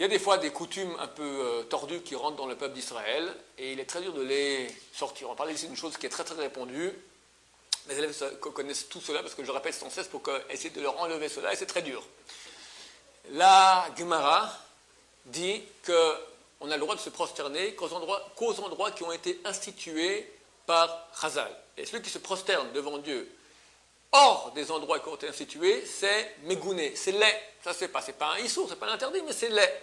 y a des fois des coutumes un peu tordues qui rentrent dans le peuple d'Israël et il est très dur de les sortir. On parle ici d'une chose qui est très très répandue. Les élèves connaissent tout cela parce que je répète sans cesse pour essayer de leur enlever cela et c'est très dur. La Gemara dit qu'on a le droit de se prosterner qu'aux endroits qui ont été institués par Chazal. Et celui qui se prosterne devant Dieu hors des endroits qui ont été institués, c'est Megouné, c'est laid. Ça, c'est pas un issour, c'est pas un interdit, mais c'est laid.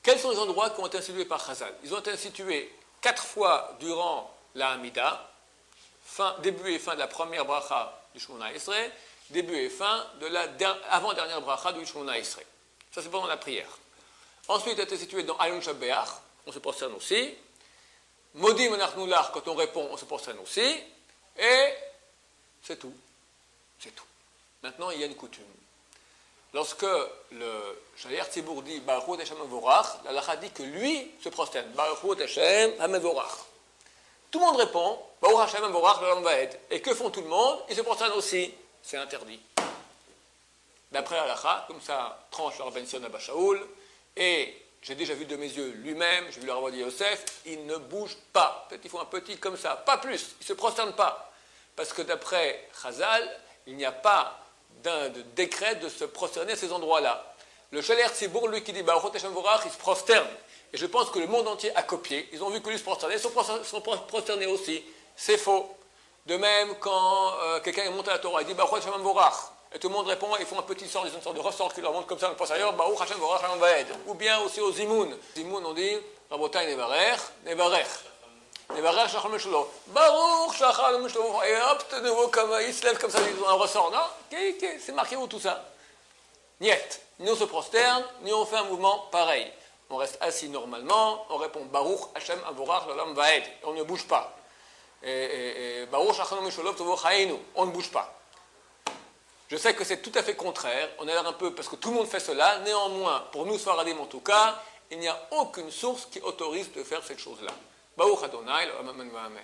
Quels sont les endroits qui ont été institués par Chazal? Ils ont été institués 4 fois durant la Hamida, début et fin de la première bracha du Shemona Esrei, début et fin de la avant-dernière bracha du Shemona Esrei. Ça, c'est pendant la prière. Ensuite, il a été situé dans Alon Shabbeach, on se prosterne aussi. Modim Anachnu Lach, quand on répond, on se prosterne aussi. Et c'est tout. C'est tout. Maintenant, il y a une coutume. Lorsque le Shaliach Tzibour dit Baruch Hashem Hamevorach, l'Alacha dit que lui se prosterne. Baruch Hashem Hamevorach. Tout le monde répond Baruch Hashem Hamevorach l'Olam Vaed. Et que font tout le monde? Ils se prosternent aussi. C'est interdit. D'après l'Alacha, comme ça tranche le Rabban Sion Abba Shaul, et j'ai déjà vu de mes yeux lui-même, j'ai vu le Rav Yosef, il ne bouge pas. Peut-être qu'il faut un petit comme ça, pas plus. Il ne se prosterne pas. Parce que d'après Chazal, il n'y a pas de décret de se prosterner à ces endroits-là. Le Shaliach Tzibour, lui qui dit Baruch Hashem Vorach, il se prosterne. Et je pense que le monde entier a copié. Ils ont vu que lui se prosternait, ils sont prosternés aussi. C'est faux. De même, quand quelqu'un est monté à la Torah, il dit Baruch Hashem Vorach. Et tout le monde répond, ils font un petit sort, ils ont une sorte de ressort qui leur montre comme ça, on le pense ailleurs, Baruch Hashem Vorach L'Olam Vaed. Ou bien aussi aux Zimoun. Zimoun, on dit Rabotai Nevarech, Nevarech. Nevarech Shachal Meshulo. Baruch Shachal Meshulo. Et hop, de nouveau, comme ils se lèvent comme ça, ils ont un ressort. Non, c'est marqué où tout ça? Niet. Ni on se prosterne, ni on fait un mouvement pareil. On reste assis normalement, on répond Baruch Hashem Vorach L'Olam Vaed. On ne bouge pas. Et Baruch Shachal Meshulo Tovo Chainu. On ne bouge pas. Je sais que c'est tout à fait contraire, on a l'air un peu, parce que tout le monde fait cela, néanmoins, pour nous, Sfaradim en tout cas, il n'y a aucune source qui autorise de faire cette chose-là. Baruch Adonai, Amen, Amen.